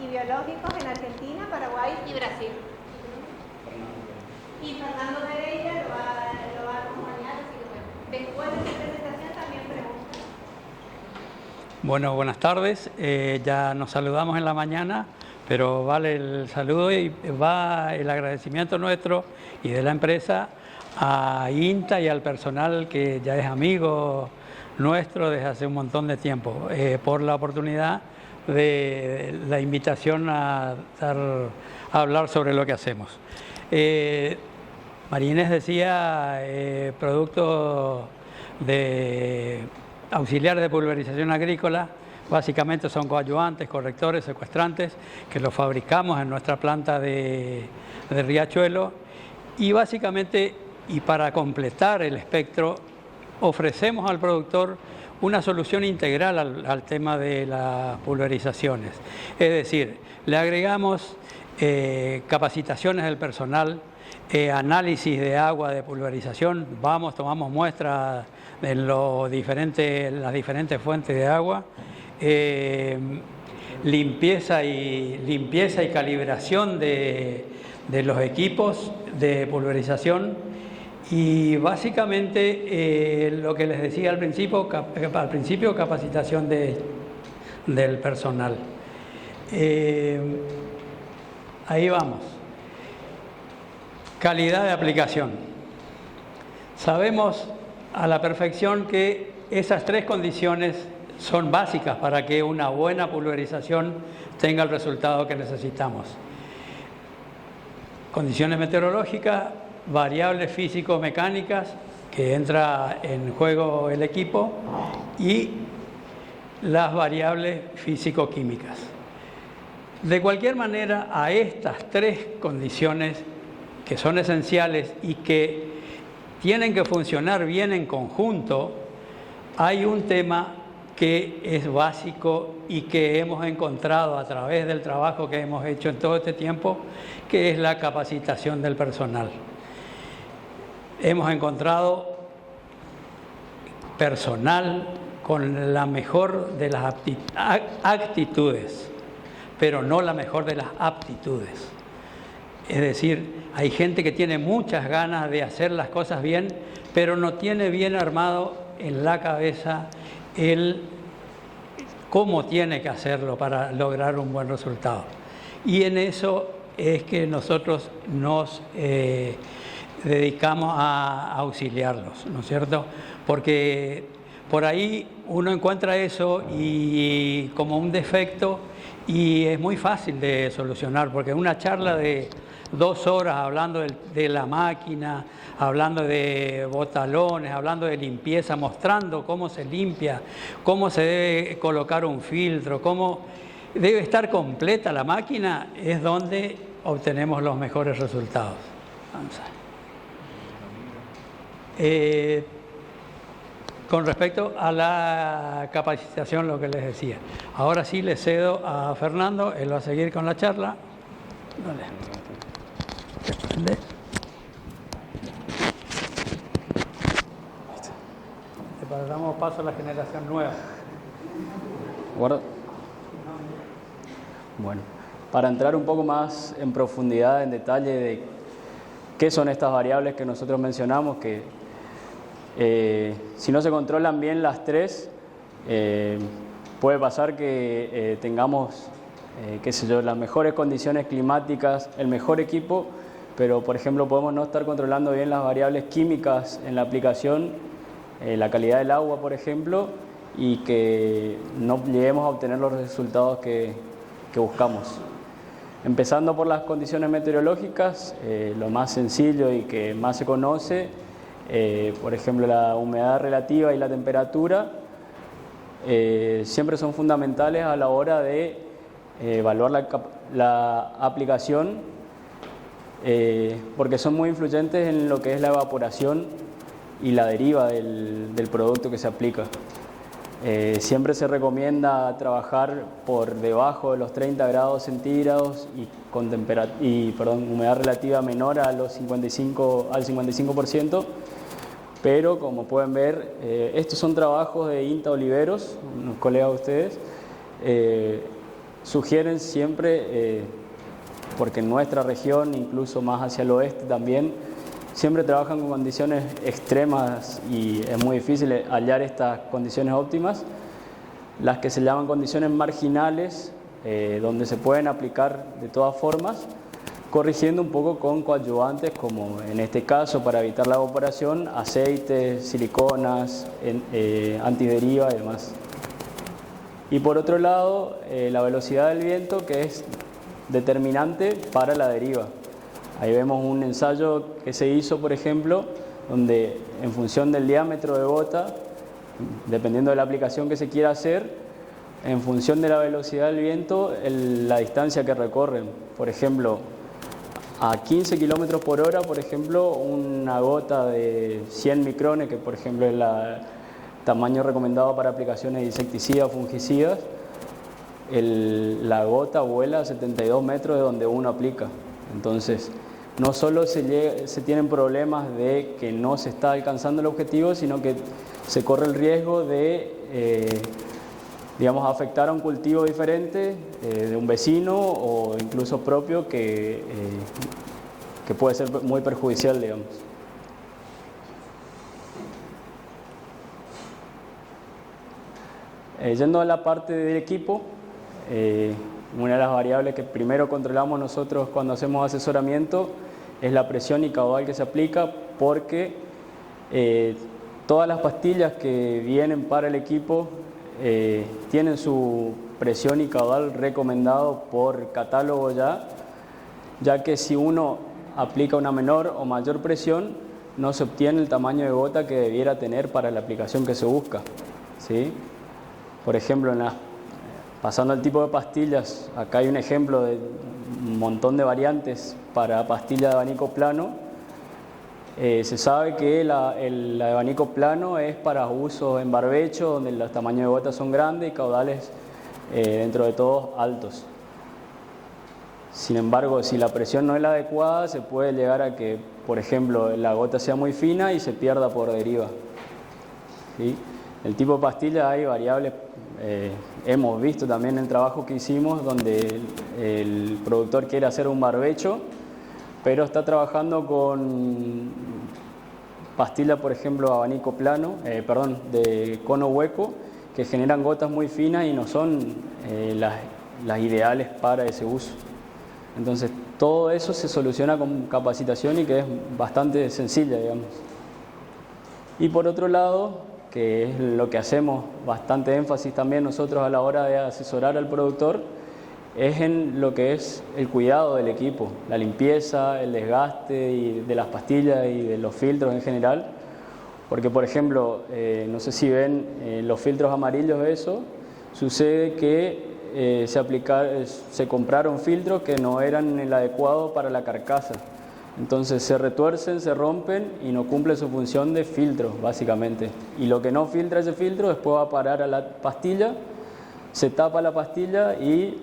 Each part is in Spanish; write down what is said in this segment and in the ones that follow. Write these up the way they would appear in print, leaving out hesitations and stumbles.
biológicos en Argentina, Paraguay y Brasil. Y Fernando Pereira lo va a acompañar, así que bueno, después de su presentación también preguntas. Bueno, buenas tardes. Ya nos saludamos en la mañana, pero vale el saludo y va el agradecimiento nuestro y de la empresa a INTA y al personal que ya es amigo nuestro desde hace un montón de tiempo, por la oportunidad de la invitación a hablar sobre lo que hacemos. María Inés decía productos de auxiliares de pulverización agrícola, básicamente son coadyuvantes, correctores, secuestrantes, que los fabricamos en nuestra planta de Riachuelo y básicamente, y para completar el espectro, ofrecemos al productor una solución integral al tema de las pulverizaciones. Es decir, le agregamos capacitaciones del personal, análisis de agua de pulverización, tomamos muestras en las diferentes fuentes de agua, limpieza y calibración de los equipos de pulverización y básicamente lo que les decía al principio, capacitación del personal. Ahí vamos. Calidad de aplicación. Sabemos a la perfección que esas tres condiciones son básicas para que una buena pulverización tenga el resultado que necesitamos. Condiciones meteorológicas, variables físico-mecánicas, que entra en juego el equipo, y las variables físico-químicas. De cualquier manera, a estas tres condiciones que son esenciales y que tienen que funcionar bien en conjunto, hay un tema que es básico y que hemos encontrado a través del trabajo que hemos hecho en todo este tiempo, que es la capacitación del personal. Hemos encontrado personal con la mejor de las actitudes, pero no la mejor de las aptitudes. Es decir, hay gente que tiene muchas ganas de hacer las cosas bien, pero no tiene bien armado en la cabeza el cómo tiene que hacerlo para lograr un buen resultado. Y en eso es que nosotros nos dedicamos a auxiliarlos, ¿no es cierto? Porque por ahí uno encuentra eso y como un defecto y es muy fácil de solucionar, porque una charla de 2 horas hablando de la máquina, hablando de botalones, hablando de limpieza, mostrando cómo se limpia, cómo se debe colocar un filtro, cómo debe estar completa la máquina, es donde obtenemos los mejores resultados. Vamos a ver. Con respecto a la capacitación, lo que les decía. Ahora sí le cedo a Fernando, él va a seguir con la charla. Dale. Damos paso a la generación nueva. ¿Guardo? Bueno, para entrar un poco más en profundidad, en detalle de qué son estas variables que nosotros mencionamos, que si no se controlan bien las tres, puede pasar que tengamos, qué sé yo, las mejores condiciones climáticas, el mejor equipo, pero por ejemplo podemos no estar controlando bien las variables químicas en la aplicación, la calidad del agua, por ejemplo, y que no lleguemos a obtener los resultados que buscamos. Empezando por las condiciones meteorológicas, lo más sencillo y que más se conoce, por ejemplo la humedad relativa y la temperatura, siempre son fundamentales a la hora de evaluar la aplicación, porque son muy influyentes en lo que es la evaporación y la deriva del producto que se aplica. Siempre se recomienda trabajar por debajo de los 30 grados centígrados y con humedad relativa menor a los 55%, pero como pueden ver, estos son trabajos de INTA Oliveros, unos colegas de ustedes, sugieren siempre, porque en nuestra región, incluso más hacia el oeste también, siempre trabajan con condiciones extremas y es muy difícil hallar estas condiciones óptimas, las que se llaman condiciones marginales, donde se pueden aplicar de todas formas, corrigiendo un poco con coadyuvantes, como en este caso, para evitar la evaporación, aceites, siliconas, antideriva y demás. Y por otro lado, la velocidad del viento, que es determinante para la deriva. Ahí vemos un ensayo que se hizo, por ejemplo, donde en función del diámetro de gota, dependiendo de la aplicación que se quiera hacer, en función de la velocidad del viento, la distancia que recorren. Por ejemplo, a 15 km por hora, por ejemplo, una gota de 100 micrones, que por ejemplo es el tamaño recomendado para aplicaciones de insecticidas o fungicidas, la gota vuela a 72 metros de donde uno aplica. Entonces, no solo se tienen problemas de que no se está alcanzando el objetivo, sino que se corre el riesgo de, digamos, afectar a un cultivo diferente, de un vecino o incluso propio, que puede ser muy perjudicial, digamos. Yendo a la parte del equipo, una de las variables que primero controlamos nosotros cuando hacemos asesoramiento es la presión y caudal que se aplica, porque todas las pastillas que vienen para el equipo tienen su presión y caudal recomendado por catálogo ya que si uno aplica una menor o mayor presión, no se obtiene el tamaño de gota que debiera tener para la aplicación que se busca, ¿sí? Por ejemplo, pasando al tipo de pastillas, acá hay un ejemplo de un montón de variantes para pastilla de abanico plano. Se sabe que el abanico plano es para uso en barbecho, donde los tamaños de gotas son grandes y caudales dentro de todos altos. Sin embargo, si la presión no es la adecuada, se puede llegar a que, por ejemplo, la gota sea muy fina y se pierda por deriva, ¿sí? El tipo de pastilla hay variables, hemos visto también en el trabajo que hicimos, donde el productor quiere hacer un barbecho, pero está trabajando con pastilla, por ejemplo, abanico plano, de cono hueco, que generan gotas muy finas y no son las ideales para ese uso. Entonces, todo eso se soluciona con capacitación y que es bastante sencilla, digamos. Y por otro lado, que es lo que hacemos bastante énfasis también nosotros a la hora de asesorar al productor, es en lo que es el cuidado del equipo, la limpieza, el desgaste de las pastillas y de los filtros en general. Porque, por ejemplo, no sé si ven los filtros amarillos, eso sucede que se compraron filtros que no eran el adecuado para la carcasa. Entonces se retuercen, se rompen y no cumple su función de filtro, básicamente. Y lo que no filtra ese filtro después va a parar a la pastilla, se tapa la pastilla y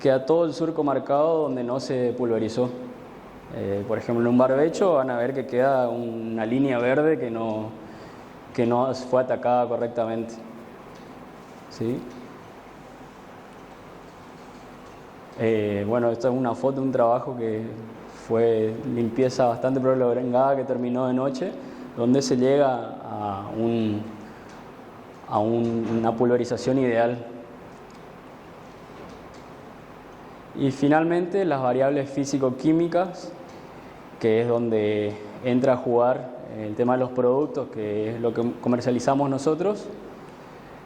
queda todo el surco marcado donde no se pulverizó. Por ejemplo, en un barbecho van a ver que queda una línea verde que no fue atacada correctamente, ¿sí? Bueno, esta es una foto de un trabajo que fue limpieza bastante prolongada que terminó de noche, donde se llega a una pulverización ideal. Y finalmente las variables físico-químicas, que es donde entra a jugar el tema de los productos, que es lo que comercializamos nosotros.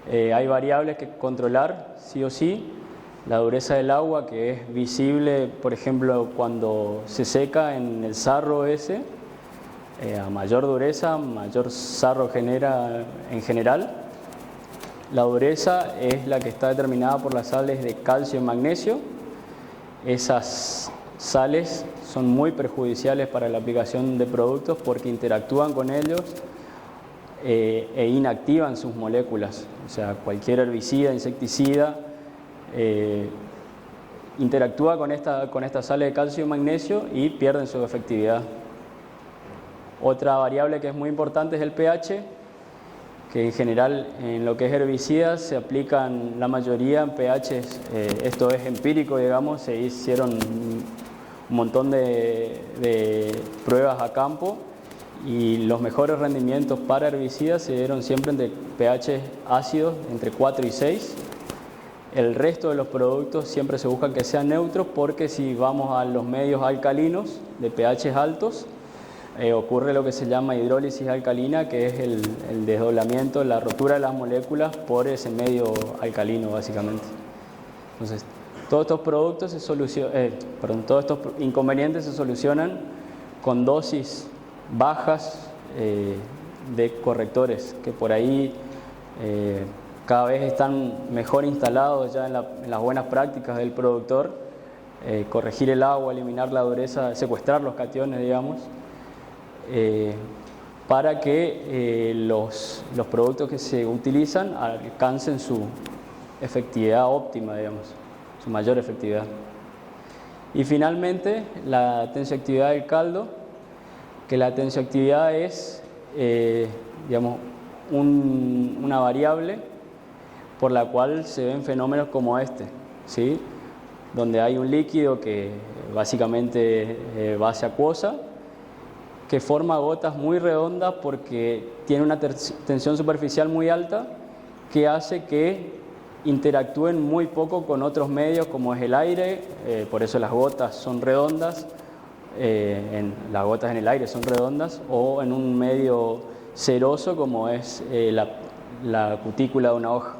Hay variables que controlar sí o sí. La dureza del agua, que es visible, por ejemplo, cuando se seca en el sarro ese, a mayor dureza, mayor sarro genera en general. La dureza es la que está determinada por las sales de calcio y magnesio. Esas sales son muy perjudiciales para la aplicación de productos porque interactúan con ellos e inactivan sus moléculas. O sea, cualquier herbicida, insecticida, interactúa con estas sales de calcio y magnesio y pierden su efectividad. Otra variable que es muy importante es el pH, que en general en lo que es herbicidas se aplican la mayoría en pHs, esto es empírico, digamos, se hicieron un montón de pruebas a campo y los mejores rendimientos para herbicidas se dieron siempre entre pH ácidos entre 4 y 6. El resto de los productos siempre se busca que sean neutros, porque si vamos a los medios alcalinos de pH altos, ocurre lo que se llama hidrólisis alcalina, que es el desdoblamiento, la rotura de las moléculas por ese medio alcalino básicamente. Entonces, todos estos productos todos estos inconvenientes se solucionan con dosis bajas de correctores, que por ahí cada vez están mejor instalados ya en las buenas prácticas del productor. Corregir el agua, eliminar la dureza, secuestrar los cationes, digamos, para que los productos que se utilizan alcancen su efectividad óptima, digamos, su mayor efectividad. Y finalmente, la tensioactividad del caldo, que la tensioactividad es, digamos, una variable por la cual se ven fenómenos como este, ¿sí? Donde hay un líquido que básicamente base acuosa, que forma gotas muy redondas porque tiene una tensión superficial muy alta, que hace que interactúen muy poco con otros medios como es el aire, por eso las gotas son redondas, las gotas en el aire son redondas, o en un medio ceroso como es la cutícula de una hoja.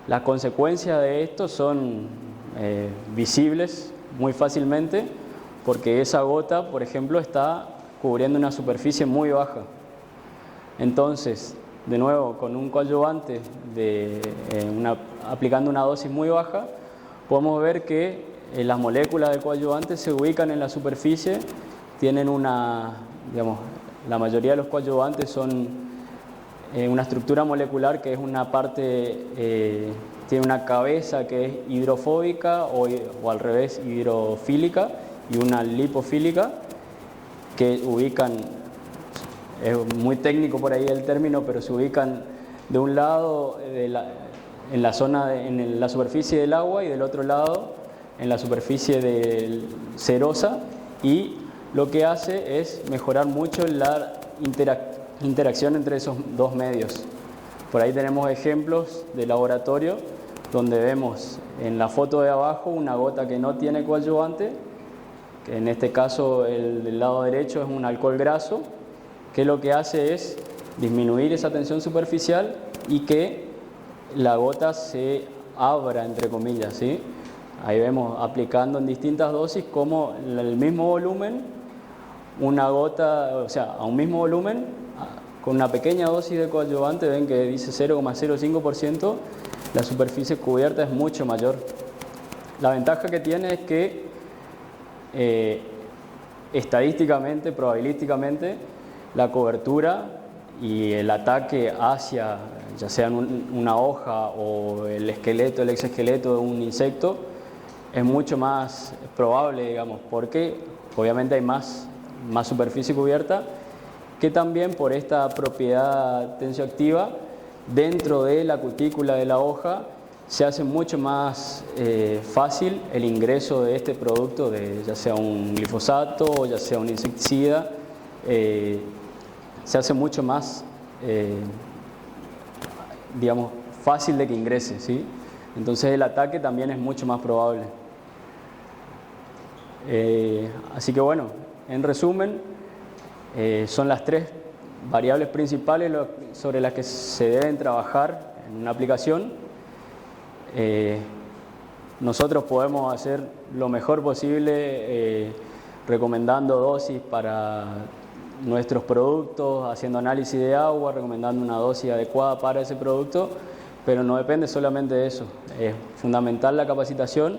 Las consecuencias de esto son visibles muy fácilmente, porque esa gota, por ejemplo, está cubriendo una superficie muy baja. Entonces, de nuevo, con un coadyuvante aplicando una dosis muy baja, podemos ver que las moléculas del coadyuvante se ubican en la superficie, tienen digamos, la mayoría de los coadyuvantes son una estructura molecular que es una parte, tiene una cabeza que es hidrofóbica o al revés hidrofílica, y una lipofílica, que ubican, es muy técnico por ahí el término, pero se ubican de un lado en la zona en la superficie del agua, y del otro lado en la superficie cerosa, y lo que hace es mejorar mucho la interacción entre esos dos medios. Por ahí tenemos ejemplos de laboratorio donde vemos en la foto de abajo una gota que no tiene coadyuvante, que en este caso el del lado derecho es un alcohol graso, que lo que hace es disminuir esa tensión superficial y que la gota se abra, entre comillas, ¿sí? Ahí vemos aplicando en distintas dosis como el mismo volumen, una gota, o sea, a un mismo volumen, con una pequeña dosis de coadyuvante, ven que dice 0,05%, la superficie cubierta es mucho mayor. La ventaja que tiene es que estadísticamente, probabilísticamente, la cobertura y el ataque hacia, ya sea una hoja o el exoesqueleto de un insecto, es mucho más probable, digamos, porque obviamente hay más superficie cubierta, que también por esta propiedad tensioactiva dentro de la cutícula de la hoja se hace mucho más fácil el ingreso de este producto, ya sea un glifosato o ya sea un insecticida, se hace mucho más, digamos, fácil de que ingrese, ¿sí? Entonces el ataque también es mucho más probable. Así que bueno, en resumen, son las tres variables principales sobre las que se deben trabajar en una aplicación. Nosotros podemos hacer lo mejor posible recomendando dosis para nuestros productos, haciendo análisis de agua, recomendando una dosis adecuada para ese producto, pero no depende solamente de eso. Es fundamental la capacitación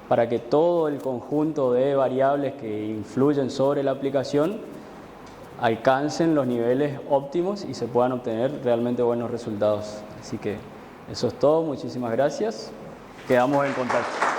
para que todo el conjunto de variables que influyen sobre la aplicación alcancen los niveles óptimos y se puedan obtener realmente buenos resultados. Así que eso es todo, muchísimas gracias, quedamos en contacto.